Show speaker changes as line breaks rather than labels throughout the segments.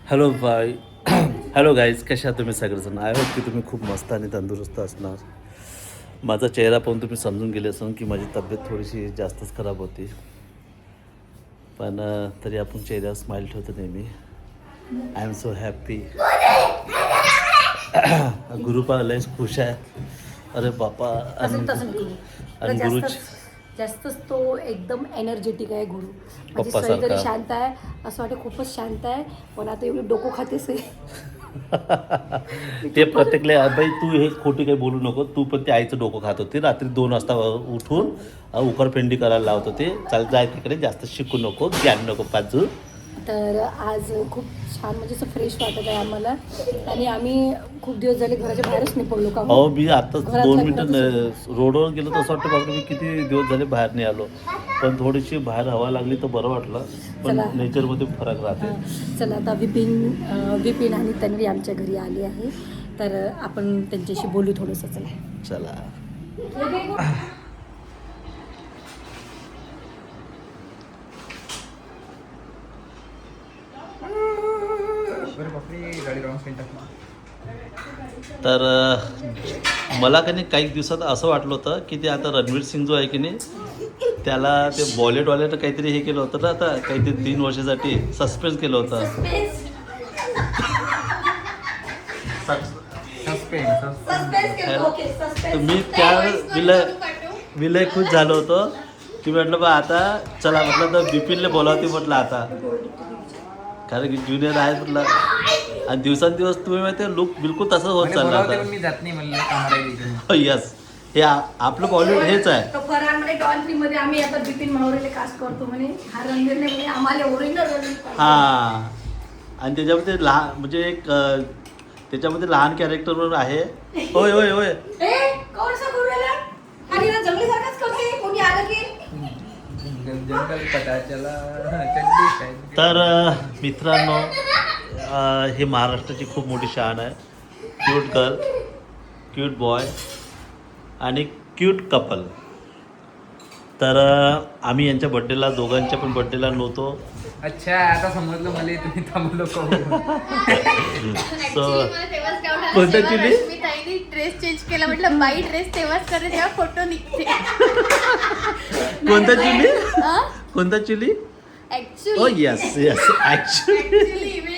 Hello bye hello guys, कशा आहात तुम्ही सगळेजण? आय होप की तुम्ही खूप मस्त आणि तंदुरुस्त असणार. माझा चेहरा पाहून तुम्ही समजून गेले असून की माझी तब्येत थोडीशी जास्तच खराब होती, पण तरी आपण चेहऱ्यावर स्माईल ठेवतो नेहमी. I am so happy. गुरुपा लयच खुश आहे. अरे बापा. आणि गुरुच
जास्तच तो एकदम एनर्जेटिक आहे गुरु. म्हणजे
पप्पा
सई तरी
सारखा.
शांत आहे, असं वाटतं खूपच शांत आहे, पण आता एवढी डोकं खातेस
ते प्रत्येकले बाई तू हे खोटी काही बोलू नको. तू पण ते आईचं डोकं खात होती रात्री 2 वाजता उठून उकरपेंडी करायला लावत होते. चाल जाय तिकडे, जास्त शिकू नको, ज्ञान नको पाजू.
तर आज खूप छान म्हणजे असं फ्रेश वाटत आहे आम्हाला. आणि आम्ही खूप दिवस झाले घराच्या बाहेरच नाही पडलो का.
हो, मी आता 2 मिनिटं रोडवर गेलो तर असं वाटतं बाबा मी किती दिवस झाले बाहेर नाही आलो. पण थोडीशी बाहेर हवा लागली तर बरं वाटलं. पण नेचरमध्ये फरक राहते.
चला आता विपिन आणि तन्वी आमच्या घरी आली आहे, तर आपण त्यांच्याशी बोलू थोडंसं.
चला. तर मला का नाही काही दिवसात असं वाटलं होतं की ते आता रणवीर सिंग जो आहे की नाही, त्याला ते बॉलिवूडवाल्यानं काहीतरी हे केलं होतं ना, आता काहीतरी 3 वर्षासाठी सस्पेन्स केलं होतं. तर मी त्या विलय खुश झालो होतो की म्हटलं बा आता चला, म्हटलं तर बिपिनला बोलावते म्हटलं आता, कारण की ज्युनियर आहे म्हटलं. आणि दिवसांदिवस तुम्ही माहिती लुक बिलकुल तसं होत चाललं आता.
मी जात नाही म्हणलं.
यस, हे आपलं बॉलिवूड हेच आहे.
तो फराळमध्ये डॉन 3 मध्ये आम्ही आता बिपिन मावरेला कास्ट करतो म्हणे. हा रणवीरने म्हणे आम्हाला ओरिजिनल.
हां, आणि त्याच्यामध्ये लहान म्हणजे एक त्याच्यामध्ये लहान कॅरेक्टर म्हणून आहे. होय होय होय.
ए कोणसा गुरुला खाली ना जंगली सारखाच करते कोणी आलं की.
जंगल पता चला.
तर मित्रांनो, हे महाराष्ट्राची खूप मोठी शान आहे. क्यूट गर्ल, क्यूट बॉय आणि क्यूट कपल. तर आम्ही यांच्या बड्डेला, दोघांच्या पण बड्डेला नव्हतो.
अच्छा, आता समजलं मला तुम्ही थांबलो.
कोणत्या चिली
ड्रेस चेंज केला, म्हटलं बाई ड्रेस तेव्हाच करे जेव्हा फोटो निघते.
कोणत्या चिली? कोणत्या चिली?
Actually
oh yes yes, actually
मी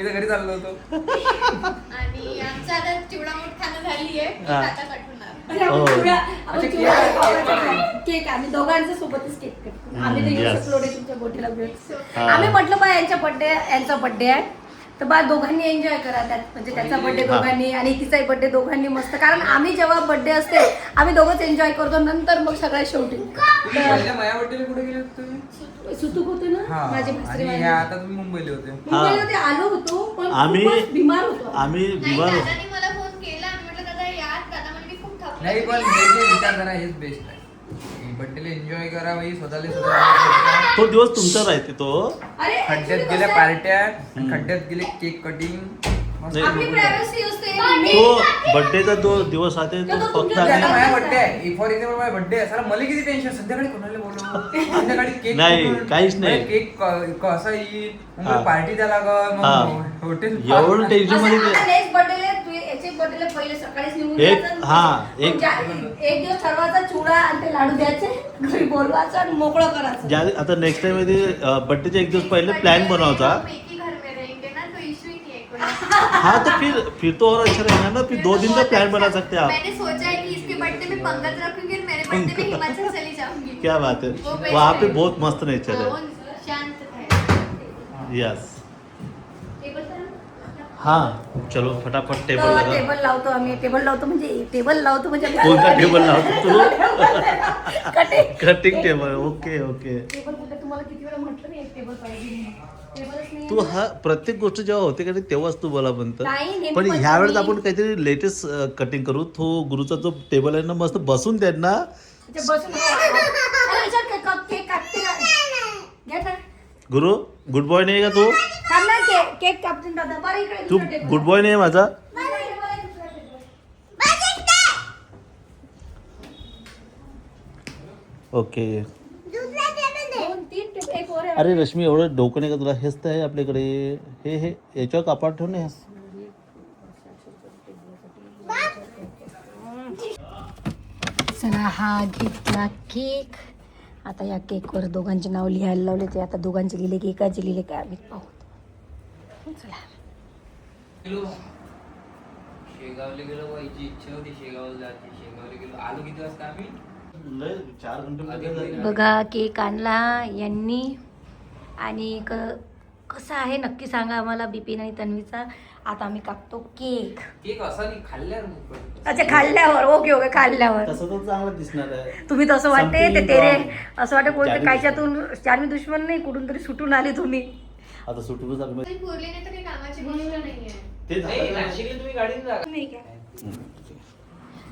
तर घरी चाललो होतो.
आणि आमचं आता चिवडामोड खाणं झाली आहे. आता कटवणार.
केक आम्ही दोघांचं सोबतच केक कट. आम्ही तर येऊ
Yes.
शकलो नाही तुमच्या बर्थडेला भेट. आम्ही म्हटलं बा यांचा बर्थडे आहे तर बा दोघांनी एन्जॉय करा. त्यात म्हणजे त्याचा बर्थडे दोघांनी आणि तिचाही बर्थडे दोघांनी मस्त. कारण आम्ही जेव्हा बर्थडे असते आम्ही दोघंच एन्जॉय करतो, नंतर मग सगळ्यात शेवटी.
माझ्या बड्डेला कुठे गेले होते तुम्ही?
सुतूक होते ना माझे भासरे.
आणि आता तुम्ही मुंबईला होते.
मुंबईमध्ये आलो होतो पण
आम्ही
खूपच बिमार होतो.
आम्ही
नाही,
बिमार होतो.
दादाने मला फोन केला आणि म्हटलं दादा या. दादा म्हणजे मी खूप थकलो.
नाही, पण हे जे विचार करा हेच बेस्ट आहे. बड्डेला एन्जॉय करा भाई, स्वतःला.
तो दिवस तुमचा राहते तो.
अरे
खड्ड्यात गेल्या पार्ट्या, खड्ड्यात गेले केक कटिंग.
आपली प्रायव्हसी असते.
तो बड्डेचा जो दिवस राहते तो फक्त
माझा बड्डे आहे. फॉर एक्झाम्पल माझा बड्डे आहे. सर मला किती टेन्शन, संध्याकाळी कोणाला बोलवलं, संध्याकाळी केक
नाही, काहीच नाही.
केक कसा येईल, मग पार्टी द्या लागल, मग हॉटेल
एवढं टेन्शन मध्ये
नेक्स्ट बर्थडेला तू याचे बर्थडेला पहिले सकाळीच निघून
एक
एक दिवस ठरवायचा चिवडा आणि ते लाडू द्यायचे, घरी बोलवायचं आणि मोकळं करायचं.
ज्या आता नेक्स्ट टाइम मध्ये बड्डेच्या एक दिवस पहिले प्लॅन बनवायचा.
पैकी घर में रहेंगे ना, तो इशू ही नहीं है कोई.
हाँ तो फिर तो और अच्छा रहेगा ना. फिर 2 दिन का प्लान बना सकते हैं आप.
मैंने सोचा है कि इसके बर्थडे में पंकज रखूंगी और मेरे बर्थडे में हिमाचल चली जाऊंगी.
क्या बात है,
वो best
वहाँ पे
है.
बहुत मस्त नेचर
वो
है.
शांत है.
यस. हाँ, चलो फटाफट टेबल लगा.
टेबल लावतो आम्ही. टेबल लावतो म्हणजे
कोणता टेबल लावतो तू?
Cutting
cutting table. Okay okay.
Table कुठे तुम्हाला किती वेळा म्हटलं नाही एक टेबल पाहिजे म्हणून. टेबलच नाही.
तू हा प्रत्येक गोष्ट जेव्हा होते का नाही तेव्हाच तू मला म्हणतं.
नाही, नेहमी
पण
म्हणतो
ह्या वेळेस
मी.
आपण काहीतरी लेटेस्ट कटिंग करू. तो गुरुचा जो टेबल आहे ना मस्त बसून त्यांना
ते बसून अरे विचार केक कापते का? घे ना.
गुरु गुड बॉय नाही का तू?
थांब ना, केक कापते दादा. बरं इकडे
तू
दुसरा टेबल.
गुड बॉय नाही माझा?
नाही, नाही, मला दुसरा टेबल.
ओके.
एक वर आहे.
अरे रश्मी एवढं डोकं नाही का तुला? हेच तर आहे आपल्याकडे. हे याच्यावर कापड ठेव ना.
चला हा घेतला केक. आता या केकवर दोघांचे नाव लिहायला लावले. ते आता दोघांचे लिहिले की एकाचे लिहिले काय आम्ही पाहू. चला
शेगावला गेलो व्हायची इच्छा होती. शेगावला जायची. शेगावला गेलो. आलो किती वाजता आम्ही?
4 घंटे.
बघा केक आणला यांनी. आणि कसा आहे नक्की सांगा आम्हाला बिपिन आणि तन्वीचा. आता आम्ही कापतो केक.
केक असा नाही खाल्ल्यावर मग पडतो.
अच्छा खाल्ल्यावर. Okay okay खाल्ल्यावर.
तसं तर चांगलं दिसणार आहे.
तुम्ही तसं वाटते ते
Something
तेरे
wrong.
असं वाटतं कोणते
चायनीज
कायच्यातून चारमी दुश्मन नाही कुठून तरी सुटून आले तुम्ही.
आता सुटूनच आम्ही
तरी बोलले नाही तर काही कामाची गोष्ट नाहीये.
ते
नाही,
झालं.
नाशिकला तुम्ही गाडीने जा.
नाही काय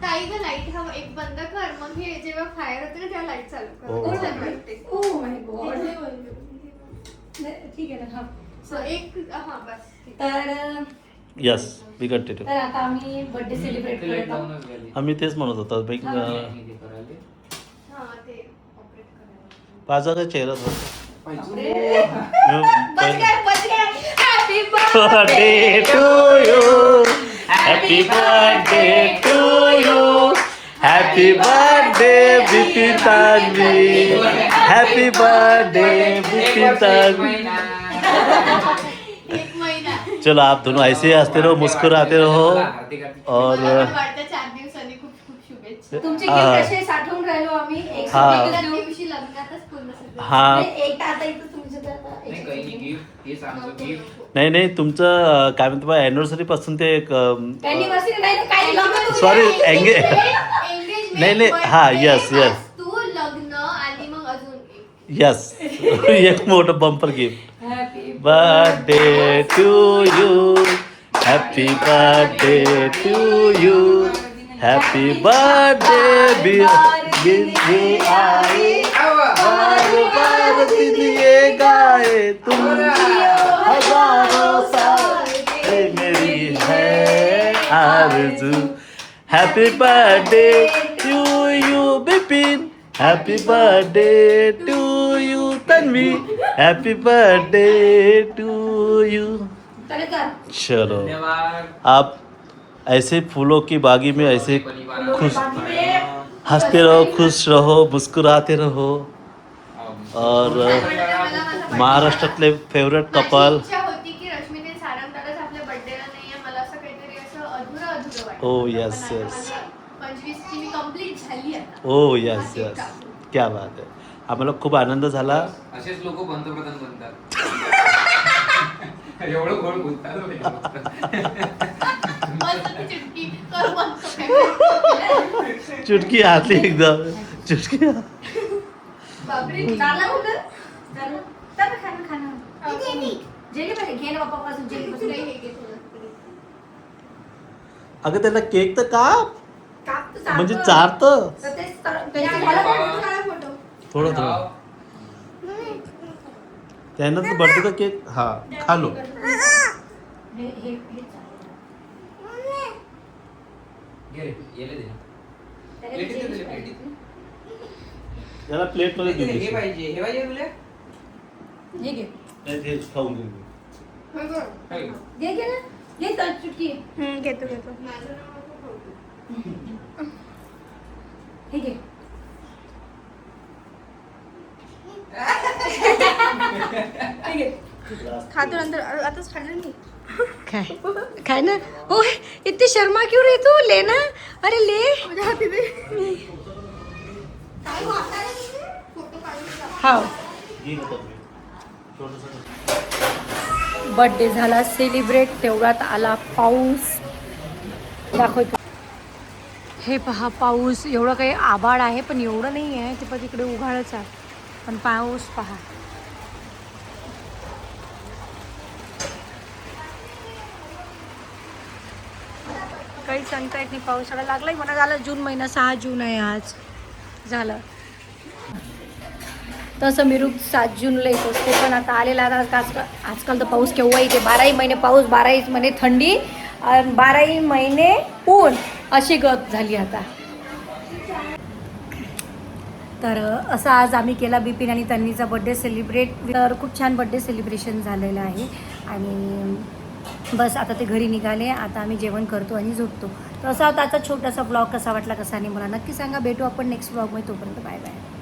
ताई ग लाईट हा एक बंद कर. मग हे जेव्हा फायर होते ना तेव्हा लाईट चालू कर.
हो.
खूप छान वाटते.
Oh my God.
हे बंद कर.
ठीक आहे ना. हा.
So, एक हा बस ठीक.
तर
यस वी कंटिन्यू.
तर आता आम्ही बर्थडे सेलिब्रेट
ते लाईट
करत आहोत.
लावूनच गेली.
आम्ही तेच म्हणत होतो
नाही, ते करायला.
हा ते ऑपरेट करायला.
माझा काय चेहरा
बच गए. Happy
birthday to you. Happy birthday to you. Happy birthday Bipin Tanvi. Happy birthday Bipin Tanvi.
एक महिना.
चलो आप दोनों ऐसे ही हंसते रहो, मुस्कुराते रहो. और
मला पण वाटतं 4 दिवसांनी खूप खूप शुभेच्छा.
तुमचे
हा.
गिफ्ट कसे साठवून राहिलो आम्ही. एक
हा.
सुट्टी
त्या
देऊ.
दिवशी लग्नातच पूर्ण सगळं.
हा.
नाही, एक आता इथं तुमच्या त्या आता
नाही
एक-
काही नाही गिफ्ट हे सांगतो गिफ्ट.
नाही तुमचं काय म्हणतो बा अॅनिव्हर्सरी पासून ते
Anniversary नाही तर काही लग्न तुम्ही
Sorry,
नाही.
Engagement,
नाही, हा,
birthday,
yes, yes.
वास्तू, लग्न आणि मग अजून एक.
यस एक मोठं bumper gift.
Happy
birthday to you. Happy birthday to you. Happy birthday आए बार बार दिए गाए तुम हजारों साल ये मेरी है आरज़ू. Happy birthday to you Bipin. Happy birthday to you Tanvi. Happy birthday to you.
तर कर.
चलो
धन्यवाद.
आप ऐसे फूलों की बागी में ऐसे खुश
बापरे.
हंसते रहो, खुश रहो, मुस्कुराते रहो. और महाराष्ट्रातले फेवरेट कपल.
माझी इच्छा होती की रश्मीने सारंगदादाच आपल्या बर्थडेला नाहीये. मला असं काहीतरी असं अधुरं वाटतं.
Oh, yes,
पण आता
yes.
माझी 25 ची मी कंप्लीट झाली आता.
ओ यस यस क्या बात आहे. आम्हाला खूप आनंद झाला.
असेच लोक पंतप्रधान बनतात. एवढं गोड बोलतात.
मस्त ती चिटकी कर म्हणतो काय.
चुटकी हातली एकदम चुटकी.
बापरे.
झालं कुठं? झालं? तर खाणं. जेली पाहिजे. घे ना बाप्पापासून जेली पासून.
नाही, हे घे थोडं.
अगं त्याला केक तर काप
काप तर चालतं.
म्हणजे चारतं
तर तेच तर-
या,
त्याची
मला
मला-
फोटो काढा, फोटो.
थोडं थोडं. त्यानं तर बर्थडेचा केक हा खालो.
हे चालेल.
घे रे, येले दे.
त्याला
प्लेटीत
जेली
दे,
पाहिजे.
प्लेटीत.
त्याला प्लेट मध्ये
हे
देऊ.
पाहिजे, हे पाहिजे तुला?
हे घे.
हे खाऊन घे.
काय?
घे घे ना. घे तर चुटकी.
घेतो माझं नाव नको ठेवू.
हे घे. हे घे.
खातो नंतर आताच खाल्लं नाही.
काय ना. ओ इतनी शर्मा क्यों रही तू? ले ना. अरे ले.
माझ्या हाती दे. काय वाटणार आहे तुझे? फोटो काढून टाक.
हा.
घे का तब्येत? छोटंसं.
बर्थडे झाला सेलिब्रेट. तेवढ्यात आला पाऊस. दाखवतो. हे पहा पाऊस. एवढं काही आभाळ आहे पण एवढं नाही आहे. ते पण तिकडे उघाडच आहे. पण पाऊस पहा. काही सांगता येत नाही. पावसाळा लागलाय म्हणा. झालं जून महिना. 6 जून आहे आज. झालं तसं मिरूक 7 जूनला येत असते पण आता आलेला आता आजकाल तर पाऊस केव्हा येते. 12ही महिने पाऊस, 12ही महिने थंडी, 12ही महिने ऊन, अशी गत झाली आता. तर असा आज आम्ही केला बिपिन आणि तन्वीचा बड्डे सेलिब्रेट. तर खूप छान बड्डे सेलिब्रेशन झालेलं आहे आणि बस आता ते घरी निघाले. आता आम्ही जेवण करतो आणि झोपतो. तर असा होता आजचा छोटासा ब्लॉग. कसा वाटला कसा आणि मला नक्की सांगा. भेटू आपण नेक्स्ट ब्लॉगमध्ये. तोपर्यंत बाय बाय.